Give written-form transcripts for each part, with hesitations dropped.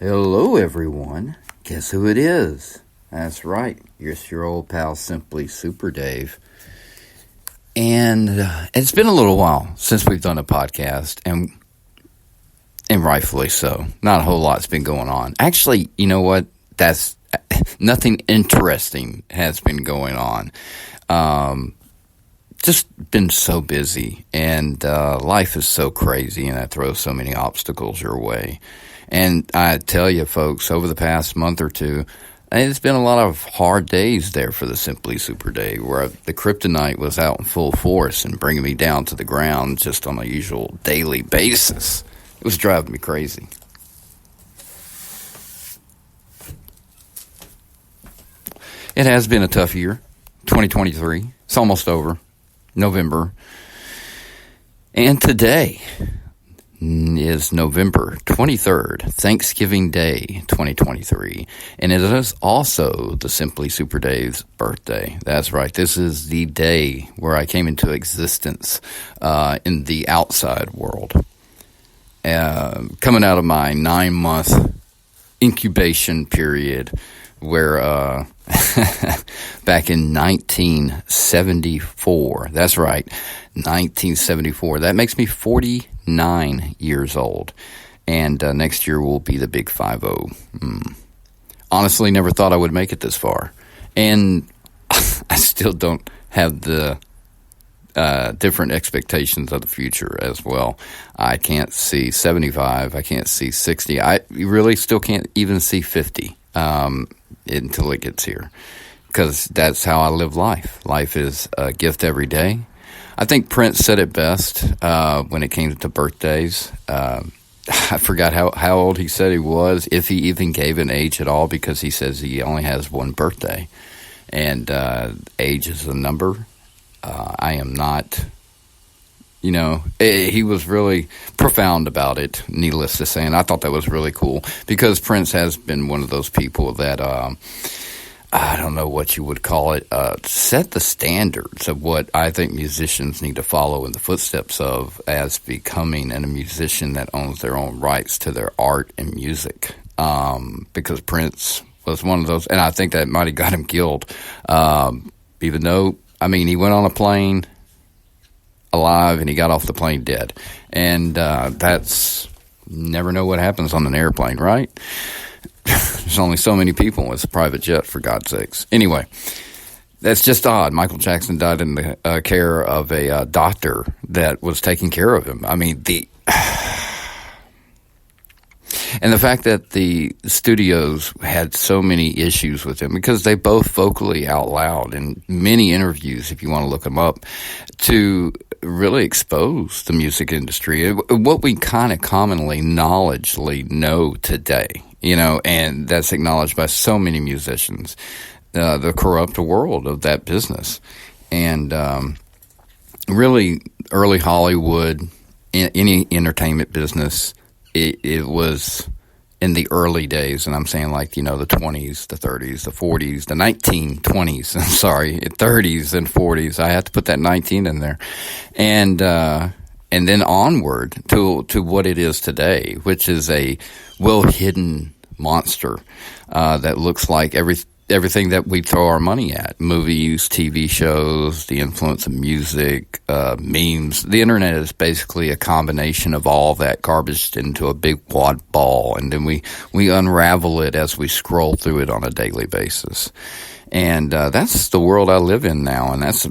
Hello, everyone. Guess who it is? That's right. It's your old pal, SimplySuperDave. And it's been a little while since we've done a podcast, and rightfully so. Not a whole lot's been going on. Actually, you know what? That's nothing interesting has been going on. Just been so busy, and life is so crazy, and that throws so many obstacles your way. And I tell you, folks, over the past month or two, it's been a lot of hard days there for the Simply Super Day, where the kryptonite was out in full force and bringing me down to the ground just on a usual daily basis. It was driving me crazy. It has been a tough year, 2023. It's almost over, November. And today is November 23rd, Thanksgiving Day 2023, and it is also the Simply Super Dave's birthday. That's right, this is the day where I came into existence in the outside world. Coming out of my 9-month incubation period where back in 1974, that's right, 1974, that makes me 49 years old, and next year will be the big 50. Honestly, never thought I would make it this far, and I still don't have the different expectations of the future as well. I can't see 75, I can't see 60, I really still can't even see 50 until it gets here, because that's how I live life. Life is a gift every day. I think Prince said it best when it came to birthdays. I forgot how old he said he was, if he even gave an age at all, because he says he only has one birthday. And age is a number. I am not, he was really profound about it, needless to say. And I thought that was really cool, because Prince has been one of those people that I don't know what you would call it, set the standards of what I think musicians need to follow in the footsteps of as becoming a musician that owns their own rights to their art and music. Because Prince was one of those, and I think that might have got him killed. Even though, he went on a plane alive and he got off the plane dead. And that's, never know what happens on an airplane, right? There's only so many people. It's a private jet, for God's sakes. Anyway, that's just odd. Michael Jackson died in the care of a doctor that was taking care of him. And the fact that the studios had so many issues with him, because they both vocally out loud in many interviews, if you want to look them up, to really expose the music industry, what we kind of commonly knowledgeably know today, and that's acknowledged by so many musicians, the corrupt world of that business. And really, early Hollywood, any entertainment business, it was in the early days, and I'm saying the 20s, the 30s, the 40s, the 1920s, 30s and 40s. I have to put that 19 in there. And then onward to what it is today, which is a well-hidden monster that looks like everything that we throw our money at: movies, TV shows, the influence of music, memes. The internet is basically a combination of all that garbage into a big wad ball, and then we unravel it as we scroll through it on a daily basis. And that's the world I live in now, and that's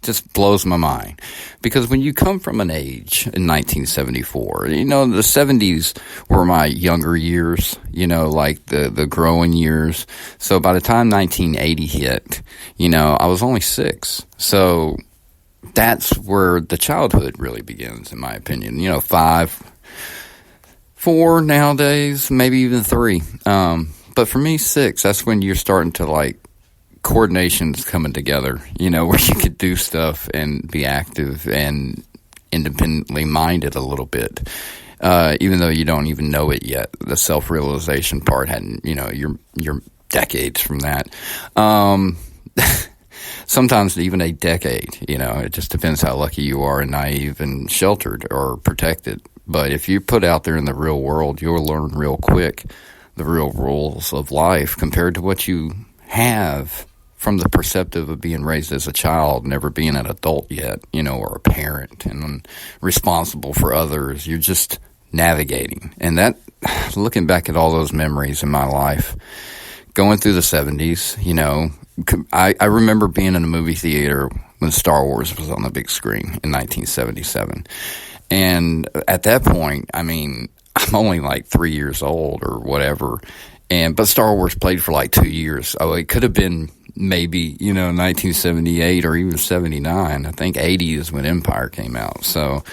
just blows my mind. Because when you come from an age in 1974, the 70s were my younger years, like the growing years. So by the time 1980 hit, I was only 6. So that's where the childhood really begins, in my opinion. 5, 4 nowadays, maybe even 3. But for me, 6, that's when you're starting to coordination's coming together, where you could do stuff and be active and independently minded a little bit, even though you don't even know it yet. The self-realization part hadn't, you're decades from that. Sometimes even a decade, it just depends how lucky you are and naive and sheltered or protected. But if you put out there in the real world, you'll learn real quick the real rules of life compared to what you have from the perspective of being raised as a child, never being an adult yet, or a parent and responsible for others. You're just navigating. And that, looking back at all those memories in my life, going through the 70s, I remember being in a movie theater when Star Wars was on the big screen in 1977. And at that point, I'm only like 3 years old or whatever. But Star Wars played for like 2 years. Oh, it could have been maybe, 1978 or even 79. I think 80 is when Empire came out. So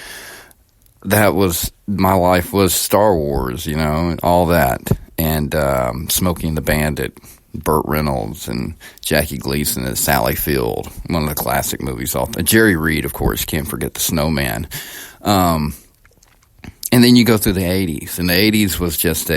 that was, my life was Star Wars, all that. And Smokey and the Bandit, Burt Reynolds and Jackie Gleason and Sally Field, one of the classic movies. Jerry Reed, of course, can't forget The Snowman. And then you go through the 80s, and the 80s was just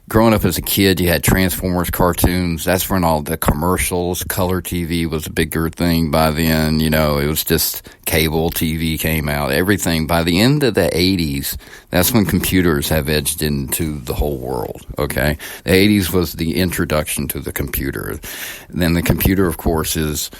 growing up as a kid, you had Transformers cartoons. That's when all the commercials, color TV was a bigger thing by then. It was just cable TV came out, everything. By the end of the 80s, that's when computers have edged into the whole world, okay? The 80s was the introduction to the computer. Then the computer, of course, is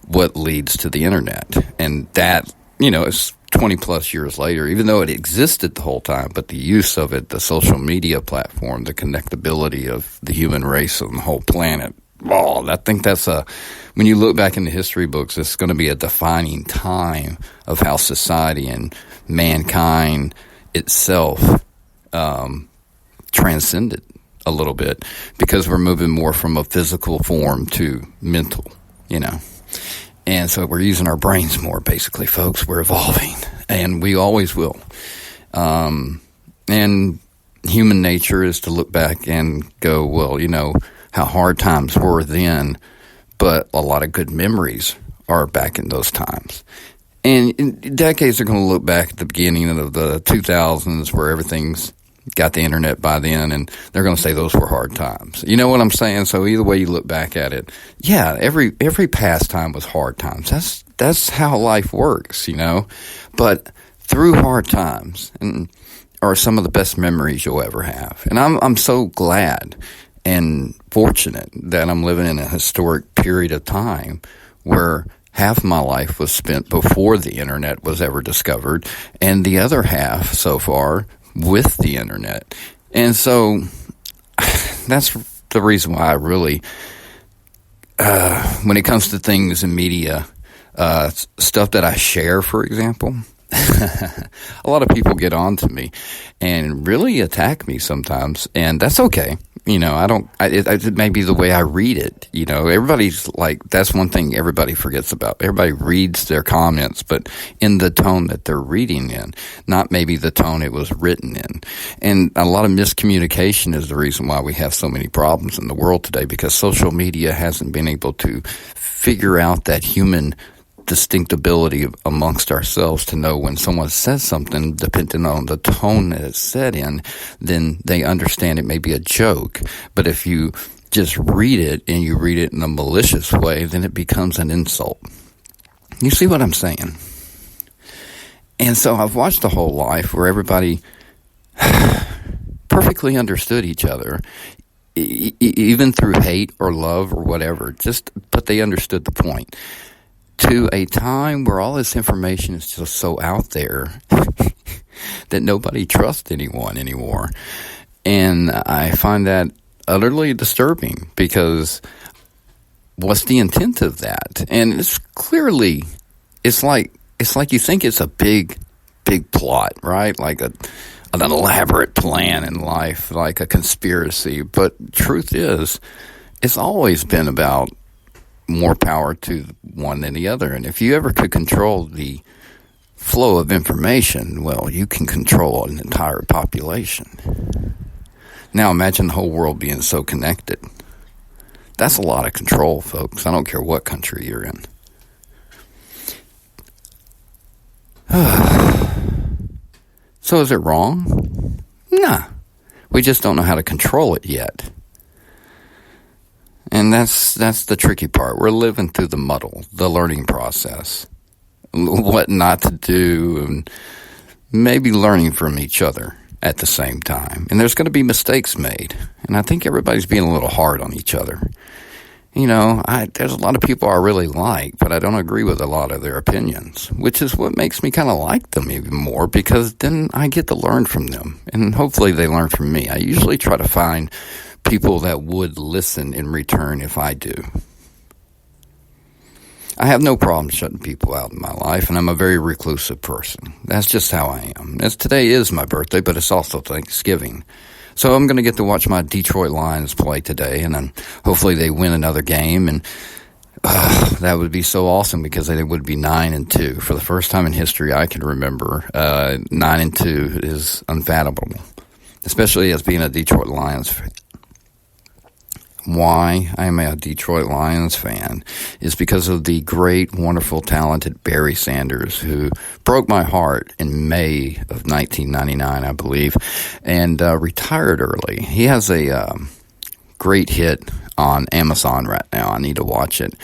what leads to the internet. And that, is 20 plus years later, even though it existed the whole time, but the use of it, the social media platform, the connectability of the human race on the whole planet. I think that's when you look back in the history books, it's going to be a defining time of how society and mankind itself transcended a little bit, because we're moving more from a physical form to mental, And so we're using our brains more, basically, folks. We're evolving, and we always will. And human nature is to look back and go, well, how hard times were then, but a lot of good memories are back in those times. And decades are going to look back at the beginning of the 2000s, where everything's got the internet by then, and they're going to say those were hard times. You know what I'm saying? So either way you look back at it, yeah, every past time was hard times. That's how life works, But through hard times are some of the best memories you'll ever have. And I'm so glad and fortunate that I'm living in a historic period of time where half my life was spent before the internet was ever discovered, and the other half so far with the internet. And so that's the reason why I really, when it comes to things in media, stuff that I share, for example, a lot of people get on to me and really attack me sometimes, and that's okay. It may be the way I read it. Everybody's like, that's one thing everybody forgets about. Everybody reads their comments, but in the tone that they're reading in, not maybe the tone it was written in. And a lot of miscommunication is the reason why we have so many problems in the world today, because social media hasn't been able to figure out that human distinctability amongst ourselves to know when someone says something, depending on the tone that it's said in, then they understand it may be a joke. But if you just read it and you read it in a malicious way, then it becomes an insult. You see what I'm saying? And so I've watched a whole life where everybody perfectly understood each other, even through hate or love or whatever, but they understood the point. To a time where all this information is just so out there that nobody trusts anyone anymore. And I find that utterly disturbing, because what's the intent of that? And it's clearly, it's like you think it's a big plot, right? Like an elaborate plan in life, like a conspiracy. But truth is, it's always been about more power to one than the other. And if you ever could control the flow of information, well, you can control an entire population. Now imagine the whole world being so connected. That's a lot of control, folks. I don't care what country you're in. So is it wrong? Nah. We just don't know how to control it yet. And that's the tricky part. We're living through the muddle, the learning process, what not to do, and maybe learning from each other at the same time. And there's going to be mistakes made. And I think everybody's being a little hard on each other. You know, there's a lot of people I really like, but I don't agree with a lot of their opinions, which is what makes me kind of like them even more, because then I get to learn from them, and hopefully they learn from me. I usually try to find people that would listen in return if I do. I have no problem shutting people out in my life, and I'm a very reclusive person. That's just how I am. As today is my birthday, but it's also Thanksgiving. So I'm going to get to watch my Detroit Lions play today, and then hopefully they win another game, and that would be so awesome, because they would be 9-2. For the first time in history I can remember, 9-2 is unfathomable, especially as being a Detroit Lions fan. Why I'm a Detroit Lions fan is because of the great, wonderful, talented Barry Sanders, who broke my heart in May of 1999, I believe, and retired early. He has a great hit on Amazon right now. I need to watch it.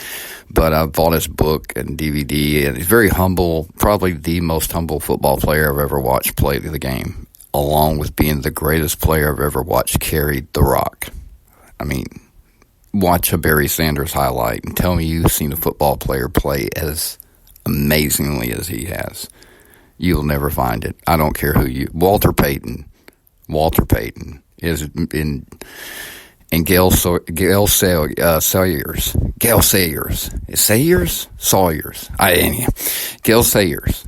But I bought his book and DVD, and he's very humble, probably the most humble football player I've ever watched play the game, along with being the greatest player I've ever watched carry the rock. I mean, watch a Barry Sanders highlight and tell me you've seen a football player play as amazingly as he has. You'll never find it. I don't care who you... Walter Payton is in Gale Sayers. Gale Sayers. Gale Sayers.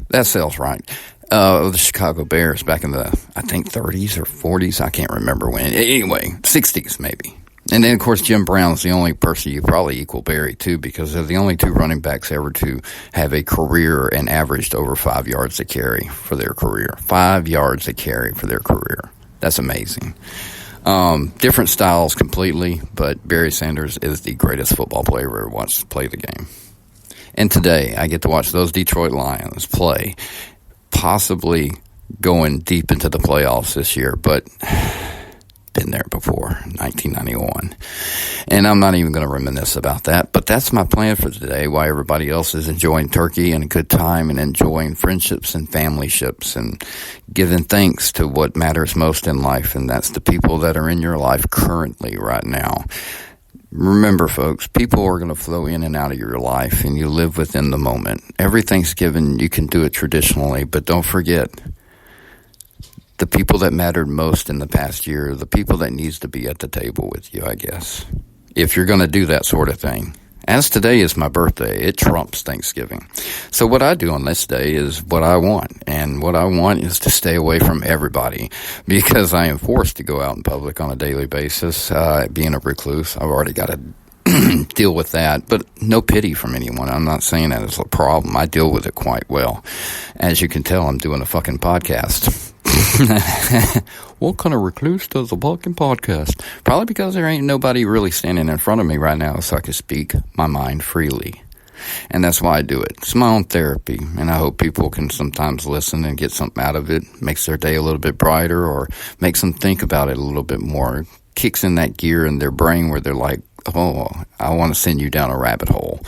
That sounds right. The Chicago Bears back in the, I think, 30s or 40s. I can't remember when. Anyway, 60s maybe. And then, of course, Jim Brown's the only person you probably equal Barry to, because they're the only two running backs ever to have a career and averaged over 5 yards a carry for their career. 5 yards a carry for their career. That's amazing. Different styles completely, but Barry Sanders is the greatest football player I've ever watched play the game. And today, I get to watch those Detroit Lions play, possibly going deep into the playoffs this year, but... been there before, 1991. And I'm not even going to reminisce about that, but that's my plan for today, while everybody else is enjoying turkey and a good time and enjoying friendships and familyships and giving thanks to what matters most in life, and that's the people that are in your life currently right now. Remember, folks, people are going to flow in and out of your life, and you live within the moment. Every Thanksgiving, you can do it traditionally, but don't forget, the people that mattered most in the past year, the people that needs to be at the table with you, I guess, if you're going to do that sort of thing. As today is my birthday, it trumps Thanksgiving. So what I do on this day is what I want, and what I want is to stay away from everybody, because I am forced to go out in public on a daily basis, being a recluse. I've already got to deal with that, but no pity from anyone. I'm not saying that it's a problem. I deal with it quite well. As you can tell, I'm doing a fucking podcast. What kind of recluse does a fucking podcast? Probably because there ain't nobody really standing in front of me right now so I can speak my mind freely. And that's why I do it. It's my own therapy, and I hope people can sometimes listen and get something out of it. Makes their day a little bit brighter, or makes them think about it a little bit more. Kicks in that gear in their brain where they're like, oh, I want to send you down a rabbit hole.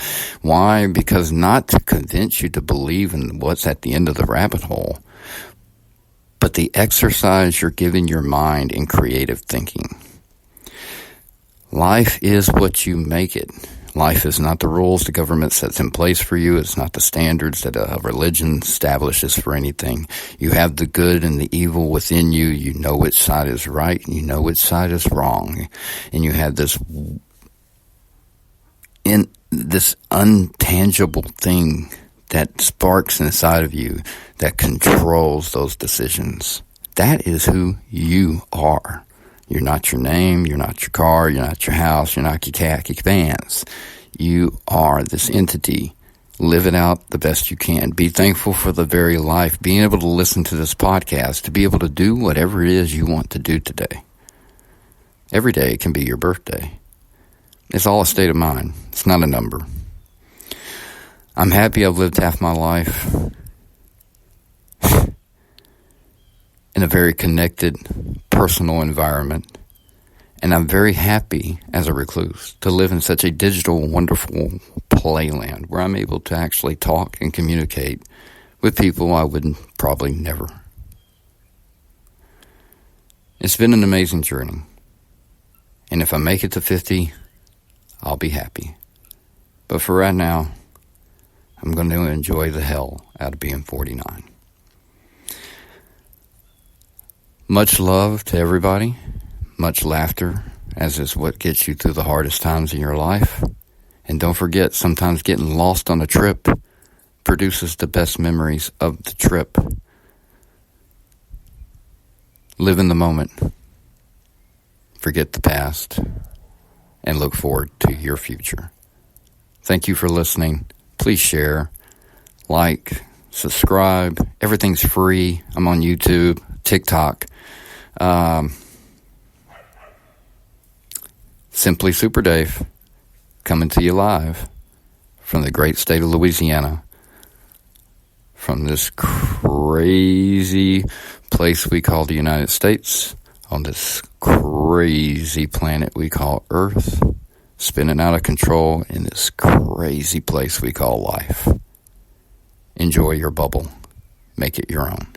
Why? Because not to convince you to believe in what's at the end of the rabbit hole, but the exercise you're giving your mind in creative thinking. Life is what you make it. Life is not the rules the government sets in place for you. It's not the standards that a religion establishes for anything. You have the good and the evil within you. You know which side is right and you know which side is wrong. And you have this untangible thing that sparks inside of you that controls those decisions. That is who you are. You're not your name, you're not your car, you're not your house, you're not your khaki pants. You are this entity. Live it out the best you can. Be thankful for the very life, being able to listen to this podcast, to be able to do whatever it is you want to do today. Every day can be your birthday. It's all a state of mind. It's not a number. I'm happy I've lived half my life in a very connected, personal environment. And I'm very happy as a recluse to live in such a digital, wonderful playland where I'm able to actually talk and communicate with people I would probably never It's been an amazing journey. And if I make it to 50, I'll be happy. But for right now, I'm going to enjoy the hell out of being 49. Much love to everybody. Much laughter, as is what gets you through the hardest times in your life. And don't forget, sometimes getting lost on a trip produces the best memories of the trip. Live in the moment. Forget the past. And look forward to your future. Thank you for listening. Please share, like, subscribe. Everything's free. I'm on YouTube, TikTok. SimplySuperDave, coming to you live from the great state of Louisiana, from this crazy place we call the United States, on this crazy planet we call Earth, spinning out of control in this crazy place we call life. Enjoy your bubble. Make it your own.